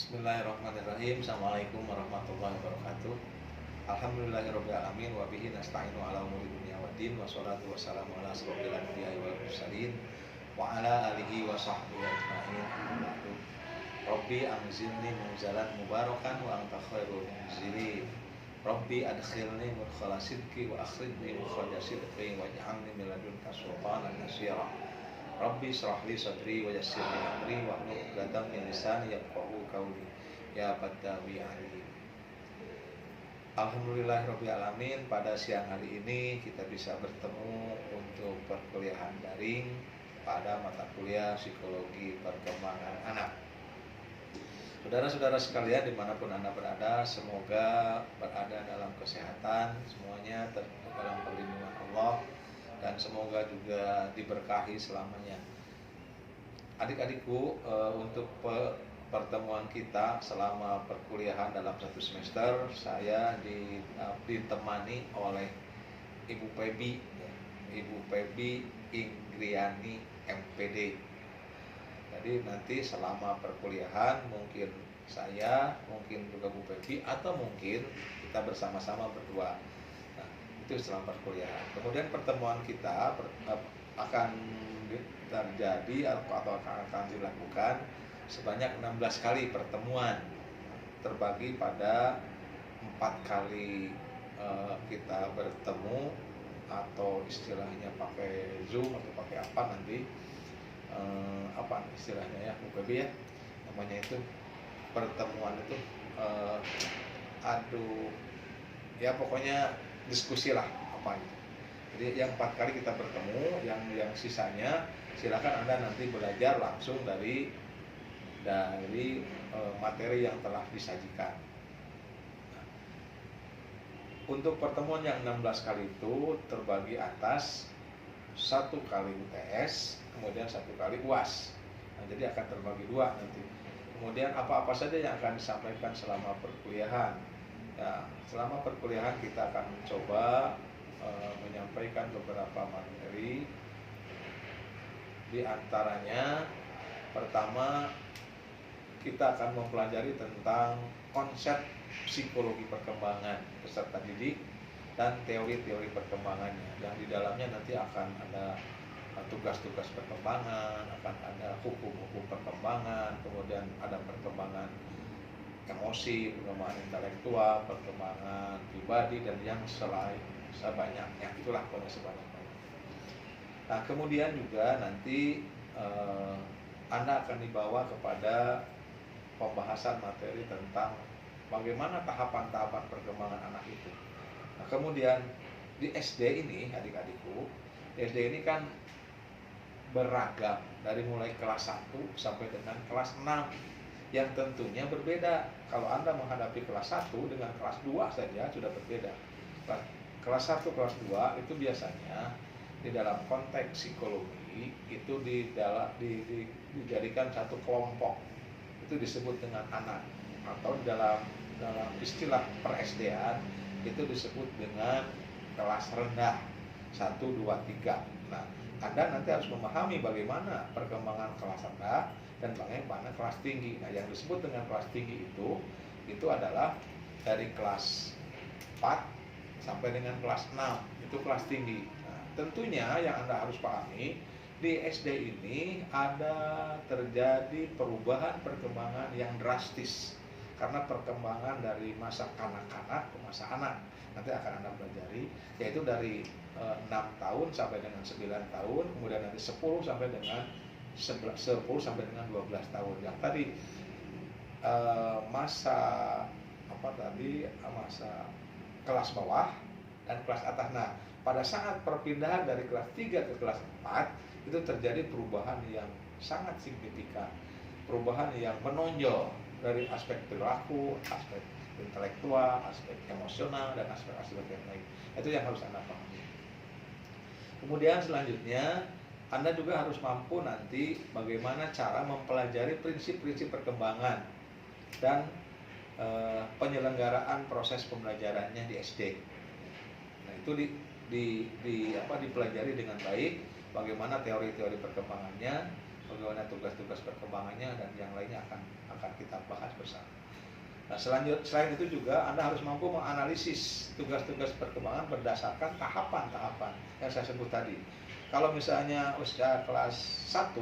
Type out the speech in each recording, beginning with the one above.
Bismillahirrahmanirrahim. Assalamualaikum warahmatullahi wabarakatuh. Alhamdulillahirabbil alamin wa bihi nasta'inu ala umuri dunya waddin wassalatu wassalamu ala asyrofil anbiya'i wal mursalin wa ala alihi wa sahbihi ajma'in. Amma ba'du. Rabbi anzilni munzalan mubarakan wa anta khairul munzilin. Rabbi adkhilni mudkhala sidqi wa akhrijni mukhraja sidqi waj'alni min ladunka sultanan nasira. Rabbi shrah li sadri wa yassir li amri wa hlul 'uqdatam min lisani yafqahu qawli. Ya Badawi Ali. Alhamdulillahirabbil alamin, pada siang hari ini kita bisa bertemu untuk perkuliahan daring pada mata kuliah psikologi perkembangan anak. Saudara-saudara sekalian dimanapun Anda berada, semoga berada dalam kesehatan, semuanya dalam perlindungan Allah, dan semoga juga diberkahi selamanya. Adik-adikku, untuk pertemuan kita selama perkuliahan dalam satu semester, saya ditemani oleh Ibu Pebi, Ibu Pebi Ingriani MPD. Jadi nanti selama perkuliahan mungkin saya, mungkin juga Bu Pebi, atau mungkin kita bersama-sama berdua. Nah, itu selama perkuliahan. Kemudian pertemuan kita akan terjadi atau akan dilakukan sebanyak 16 kali pertemuan, terbagi pada 4 kali kita bertemu, atau istilahnya pakai Zoom atau pakai apa nanti, apa istilahnya ya Bu Pebi ya, namanya itu pertemuan itu ya pokoknya diskusi lah apa itu. Jadi yang 4 kali kita bertemu, yang sisanya silakan Anda nanti belajar langsung dari materi yang telah disajikan. Untuk pertemuan yang 16 kali itu terbagi atas 1 kali UTS, kemudian 1 kali UAS. Nah, jadi akan terbagi 2 nanti. Kemudian apa-apa saja yang akan disampaikan selama perkuliahan. Ya, selama perkuliahan kita akan mencoba menyampaikan beberapa materi. Di antaranya, pertama, kita akan mempelajari tentang konsep psikologi perkembangan peserta didik dan teori-teori perkembangannya, yang di dalamnya nanti akan ada tugas-tugas perkembangan, akan ada hukum-hukum perkembangan, kemudian ada perkembangan emosi, perkembangan intelektual, perkembangan pribadi, dan yang selain sebanyaknya, itulah pokoknya sebanyak-banyak. Nah, kemudian juga nanti Anda akan dibawa kepada pembahasan materi tentang bagaimana tahapan-tahapan perkembangan anak itu. Nah, kemudian di SD ini, adik-adikku, SD ini kan beragam dari mulai kelas 1 sampai dengan kelas 6, yang tentunya berbeda. Kalau Anda menghadapi kelas 1 dengan kelas 2 saja sudah berbeda. Kelas 1, kelas 2 itu biasanya di dalam konteks psikologi itu dijadikan satu kelompok. Itu disebut dengan anak, atau dalam istilah per-SD-an itu disebut dengan kelas rendah 1, 2, 3. Nah, Anda nanti harus memahami bagaimana perkembangan kelas rendah dan bagaimana kelas tinggi. Nah, yang disebut dengan kelas tinggi itu adalah dari kelas 4 sampai dengan kelas 6, itu kelas tinggi. Nah, tentunya yang Anda harus pahami, di SD ini ada terjadi perubahan perkembangan yang drastis, karena perkembangan dari masa kanak-kanak ke masa anak nanti akan Anda pelajari, yaitu dari 6 tahun sampai dengan 9 tahun, kemudian nanti 10 sampai dengan 12 tahun. Yang tadi masa kelas bawah dan kelas atas. Nah, pada saat perpindahan dari kelas 3 ke kelas 4 itu terjadi perubahan yang sangat signifikan, perubahan yang menonjol dari aspek perilaku, aspek intelektual, aspek emosional, dan aspek-aspek yang lain. Itu yang harus Anda pahami. Kemudian selanjutnya, Anda juga harus mampu nanti bagaimana cara mempelajari prinsip-prinsip perkembangan dan penyelenggaraan proses pembelajarannya di SD. Nah, itu dipelajari dengan baik, bagaimana teori-teori perkembangannya, bagaimana tugas-tugas perkembangannya, dan yang lainnya akan kita bahas bersama. Nah, selain itu juga Anda harus mampu menganalisis tugas-tugas perkembangan berdasarkan tahapan-tahapan yang saya sebut tadi. Kalau misalnya usia kelas 1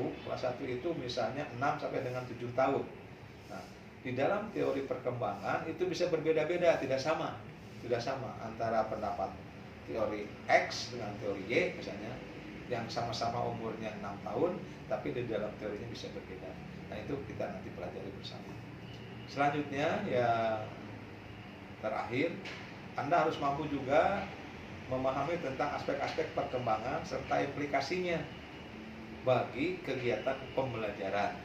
itu misalnya 6 sampai dengan 7 tahun. Nah, di dalam teori perkembangan itu bisa berbeda-beda, tidak sama antara pendapat teori X dengan teori Y misalnya, yang sama-sama umurnya 6 tahun, tapi di dalam teorinya bisa berbeda. Nah, itu kita nanti pelajari bersama. Selanjutnya, yang terakhir, Anda harus mampu juga memahami tentang aspek-aspek perkembangan serta implikasinya bagi kegiatan pembelajaran.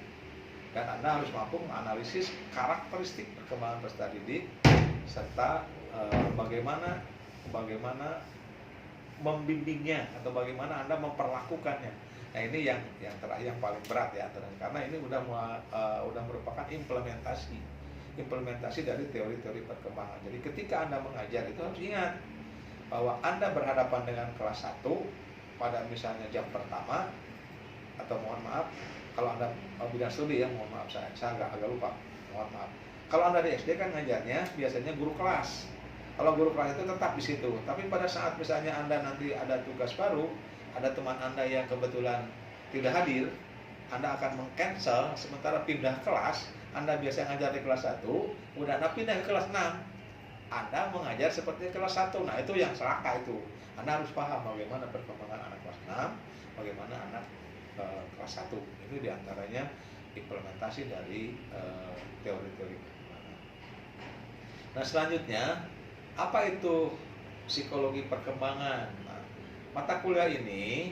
Dan Anda harus mampu menganalisis karakteristik perkembangan peserta didik serta bagaimana membimbingnya atau bagaimana Anda memperlakukannya. Nah, ini yang terakhir, yang paling berat ya, karena ini udah merupakan implementasi dari teori-teori perkembangan. Jadi ketika Anda mengajar itu harus ingat bahwa Anda berhadapan dengan kelas 1 pada misalnya jam pertama, atau mohon maaf kalau Anda bidang studi ya, mohon maaf saya agak lupa, mohon maaf. Kalau Anda di SD kan ngajarnya biasanya guru kelas. Kalau guru kelas itu tetap di situ. Tapi pada saat misalnya Anda nanti ada tugas baru, ada teman Anda yang kebetulan tidak hadir, Anda akan meng-cancel sementara pindah kelas. Anda biasa ngajar di kelas 1, udah Anda pindah ke kelas 6, Anda mengajar seperti kelas 1. Nah, itu yang celaka itu. Anda harus paham bagaimana perkembangan anak kelas 6, bagaimana anak kelas 1. Itu diantaranya implementasi dari teori-teori perkembangan. Nah, selanjutnya, apa itu psikologi perkembangan? Nah, mata kuliah ini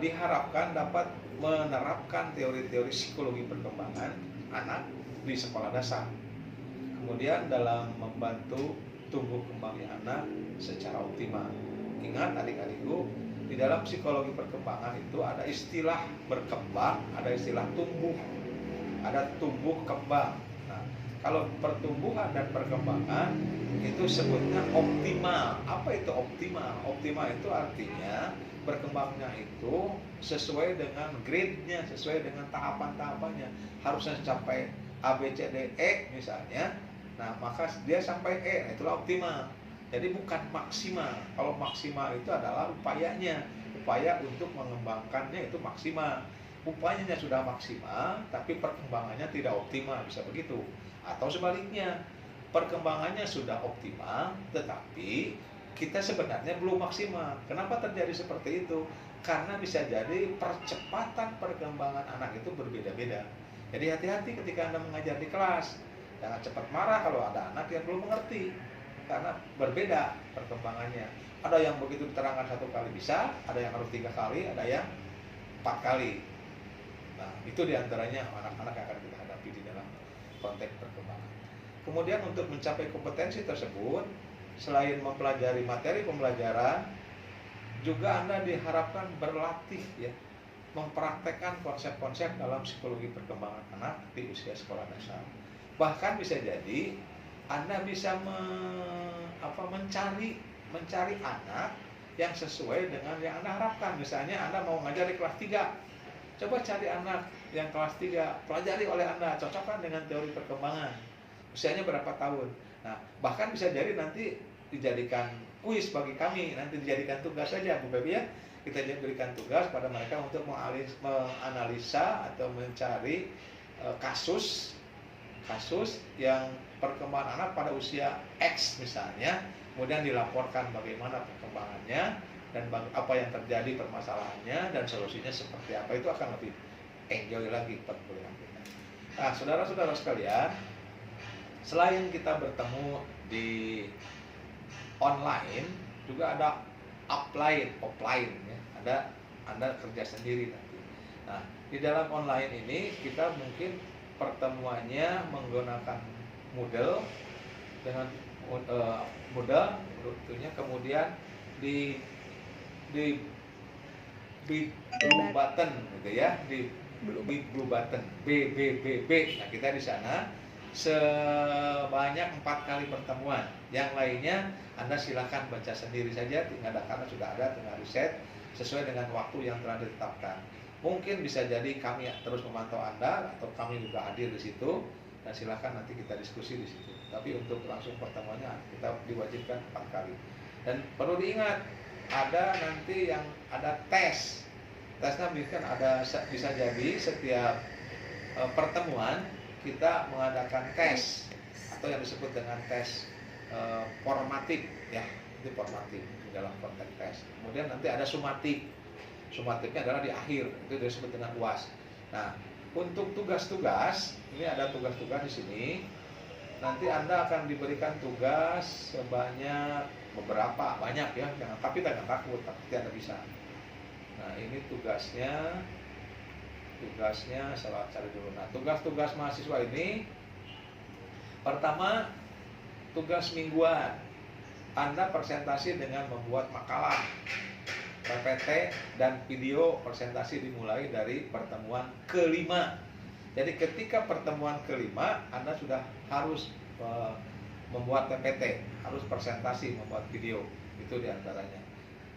diharapkan dapat menerapkan teori-teori psikologi perkembangan anak di sekolah dasar. Kemudian dalam membantu tumbuh kembangnya anak secara optimal. Ingat adik-adikku, di dalam psikologi perkembangan itu ada istilah berkembang, ada istilah tumbuh, ada tumbuh kembang. Nah, kalau pertumbuhan dan perkembangan itu sebutnya optimal. Apa itu optimal? Optimal itu artinya berkembangnya itu sesuai dengan grade-nya, sesuai dengan tahapan-tahapannya. Harusnya sampai A, B, C, D, E misalnya. Nah, maka dia sampai E, nah itulah optimal. Jadi bukan maksimal. Kalau maksimal itu adalah upayanya, upaya untuk mengembangkannya itu maksimal. Upayanya sudah maksimal, tapi perkembangannya tidak optimal, bisa begitu. Atau sebaliknya, perkembangannya sudah optimal, tetapi kita sebenarnya belum maksimal. Kenapa terjadi seperti itu? Karena bisa jadi percepatan perkembangan anak itu berbeda-beda. Jadi hati-hati ketika Anda mengajar di kelas. Jangan cepat marah kalau ada anak yang belum mengerti. Karena berbeda perkembangannya. Ada yang begitu diterangkan 1 kali bisa, ada yang harus 3 kali, ada yang 4 kali. Nah, itu diantaranya anak-anak yang akan kita hadapi di dalam konteks perkembangan. Kemudian untuk mencapai kompetensi tersebut, selain mempelajari materi pembelajaran, juga Anda diharapkan berlatih ya, mempraktekkan konsep-konsep dalam psikologi perkembangan anak di usia sekolah dasar. Bahkan bisa jadi Anda bisa mencari anak yang sesuai dengan yang Anda harapkan. Misalnya Anda mau ngajar di kelas 3, coba cari anak yang kelas 3, pelajari oleh Anda, cocokkan dengan teori perkembangan. Usianya berapa tahun? Nah, bahkan bisa jadi nanti dijadikan kuis bagi kami, nanti dijadikan tugas saja Bu Bebi ya. Kita berikan tugas pada mereka untuk menganalisa atau mencari kasus yang perkembangan anak pada usia X misalnya, kemudian dilaporkan bagaimana perkembangannya dan apa yang terjadi permasalahannya dan solusinya seperti apa. Itu akan lebih enjoy lagi perkuliahan kita. Nah, saudara-saudara sekalian, selain kita bertemu di online, juga ada offline ya. Ada Anda kerja sendiri nanti. Nah, di dalam online ini kita mungkin pertemuannya menggunakan Moodle dengan Moodle tentunya, kemudian di blue button gitu ya, di blue button BBBB. Nah, kita di sana sebanyak 4 kali pertemuan. Yang lainnya Anda silakan baca sendiri saja, tinggal karena sudah ada, tinggal riset sesuai dengan waktu yang telah ditetapkan. Mungkin bisa jadi kami terus memantau Anda atau kami juga hadir di situ, dan silahkan nanti kita diskusi di situ. Tapi untuk langsung pertemuannya kita diwajibkan 4 kali. Dan perlu diingat, ada nanti yang ada tes. Tesnya mungkin ada, bisa jadi setiap pertemuan kita mengadakan tes atau yang disebut dengan tes formatif, ya, itu formatif dalam konteks tes. Kemudian nanti ada sumatif. Sumatifnya adalah di akhir, itu disebut dengan UAS. Nah, untuk tugas-tugas, ini ada tugas-tugas di sini. Nanti Anda akan diberikan tugas sebanyak beberapa, banyak ya, tapi jangan takut, tapi Anda bisa. Nah, ini tugasnya saya cari dulu. Nah, tugas-tugas mahasiswa ini, pertama, tugas mingguan. Anda presentasi dengan membuat makalah, PPT, dan video presentasi dimulai dari pertemuan kelima. Jadi ketika pertemuan kelima, Anda sudah harus membuat PPT, harus presentasi, membuat video, itu diantaranya.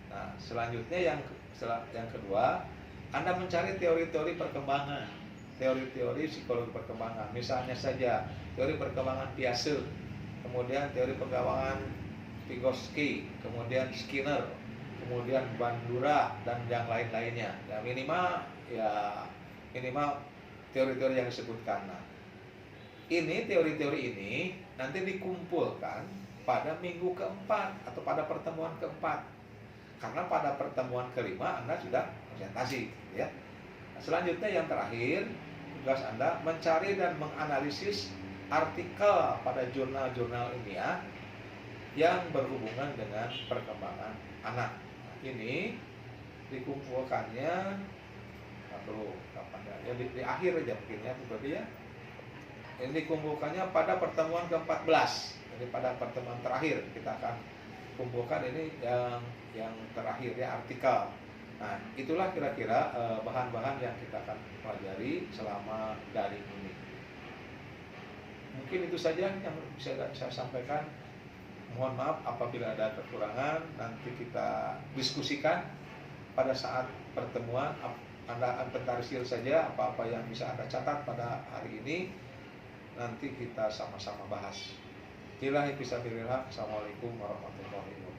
Nah, selanjutnya yang kedua, Anda mencari teori-teori perkembangan, teori-teori psikologi perkembangan. Misalnya saja teori perkembangan Piaget, kemudian teori perkembangan Vygotsky, kemudian Skinner, kemudian Bandura, dan yang lain-lainnya. Ya, minimal teori-teori yang disebutkan. Nah, ini teori-teori ini nanti dikumpulkan pada minggu keempat atau pada pertemuan keempat. Karena pada pertemuan kelima Anda sudah presentasi, ya. Nah, selanjutnya yang terakhir, tugas Anda mencari dan menganalisis artikel pada jurnal-jurnal ilmiah yang berhubungan dengan perkembangan anak. Nah, ini dikumpulkannya di akhir aja mungkin ya, berarti ya. Ini dikumpulkannya pada pertemuan ke-14. Jadi pada pertemuan terakhir kita akan kumpulkan ini yang terakhir ya, artikel. Nah, itulah kira-kira bahan-bahan yang kita akan pelajari selama daring ini. Mungkin itu saja yang bisa saya sampaikan. Mohon maaf apabila ada kekurangan, nanti kita diskusikan pada saat pertemuan. Anda inventarisir saja apa-apa yang bisa Anda catat pada hari ini, nanti kita sama-sama bahas. Assalamualaikum warahmatullahi wabarakatuh.